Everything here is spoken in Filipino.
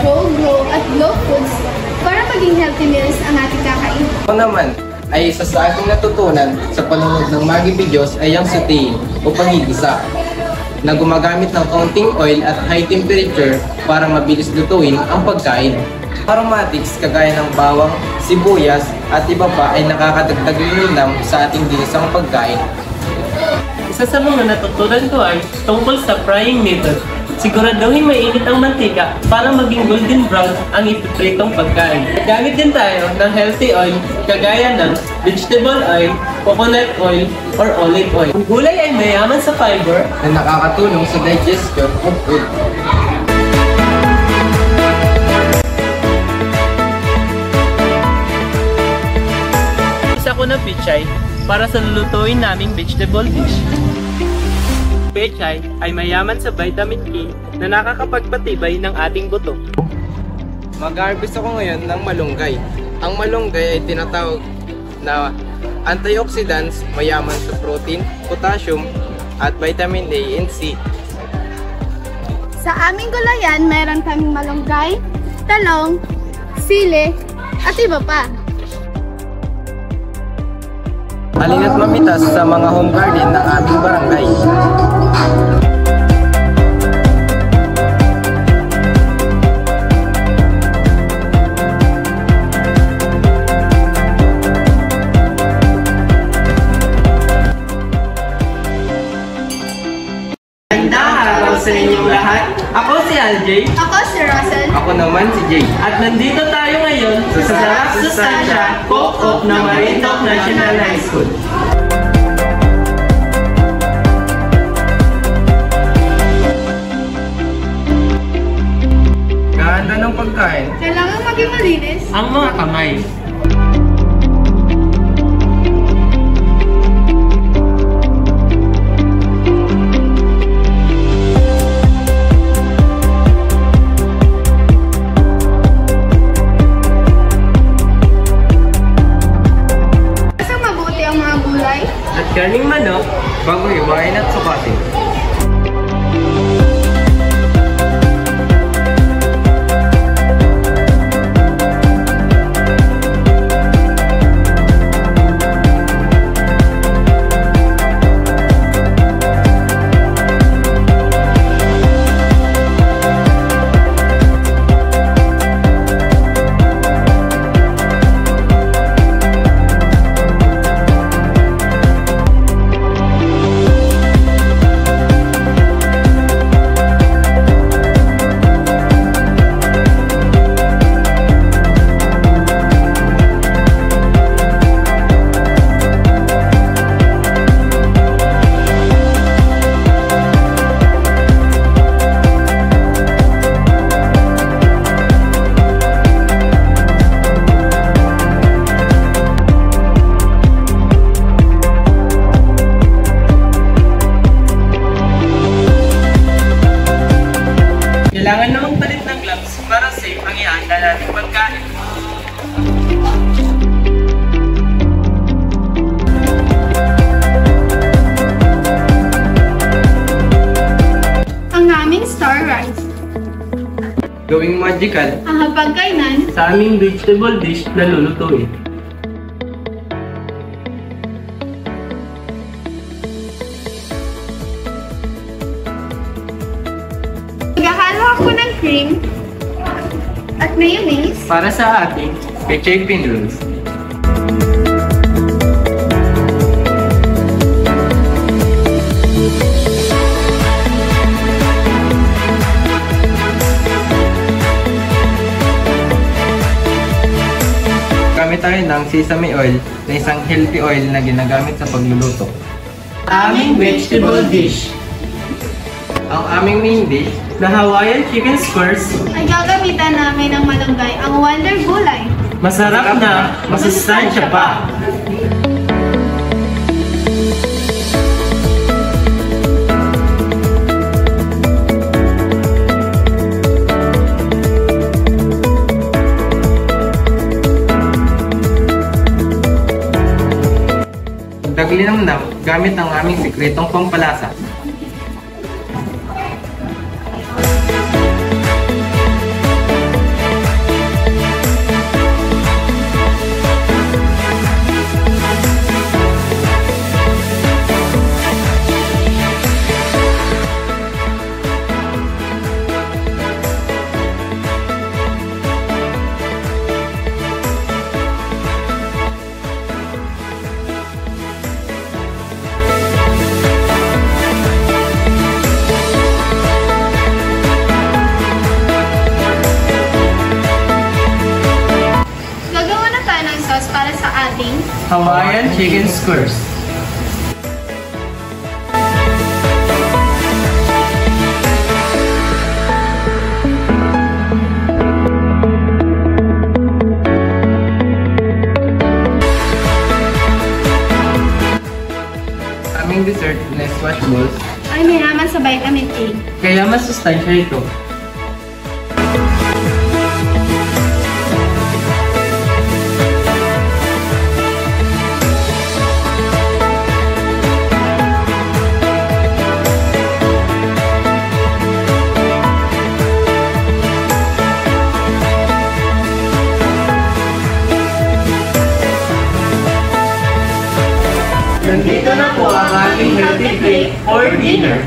Go, Grow at Glow Foods para maging healthy meals ang ating kakain. Ako naman ay isa sa ating natutunan sa panonood ng Maggie videos ay ang sauteing o pangigisa na gumagamit ng kaunting oil at high temperature para mabilis lutuin ang pagkain. Aromatics kagaya ng bawang, sibuyas at iba pa ay nakakadagdag linamnam sa ating ginisang pagkain. Isa sa mga natutunan ko ay tungkol sa frying method. Siguraduhin mainit ang mantika para maging golden brown ang ipipritong pagkain. Gamit din tayo ng healthy oil kagaya ng vegetable oil, coconut oil, or olive oil. Ang gulay ay mayaman sa fiber Na nakakatulong sa digestion of food. Isa ko ng pechay para sa lulutuin naming vegetable dish. Pechay ay mayaman sa vitamin K na nakakapagpatibay ng ating buto. Mag-harvest ako ngayon ng malunggay. Ang malunggay ay tinatawag na antioxidants, mayaman sa protein, potassium, at vitamin A and C. Sa aming gulayan, mayroon kaming malunggay, talong, sili, at iba pa. Halina't mamitas sa mga home garden ng aming barangay. Magandang araw sa inyong lahat. Ako si LJ. Ako si Russell. Ako naman si Jay. At nandito tayo ngayon sa Sarap Sustansya Co-op ng Marindoc National High School. Gahanda ng pagkain. Kailangan maging malinis. Ang mga kamay. Isang mabuti ang mga gulay. At karning manok. Bago iwain at sukatin. Kailangan na magpalit ng gloves para safe ang ihanda nating pagkain. Ang aming star rice. Gawing magical. Ang hapagkainan. Sa aming vegetable dish na lulutuin. Maghahalo ako ng cream at mayonnaise. Para sa ating Pechay Pinrolls. Gamit tayo ng sesame oil na isang healthy oil na ginagamit sa pagluluto. aming vegetable dish. Ang aming main dish Na Hawaiian chicken skewers, Ay gagamitan namin ng malunggay, ang Wonder Gulay. masarap na, masustansya pa. Daglinamnam gamit ang aming sikretong pampalasa. Hawaiian Chicken Skewers. Aming dessert na squash balls ay mayaman sa vitamin A. Kaya mas sustansya ito. Nandito na po ang ating healthy plate for dinner.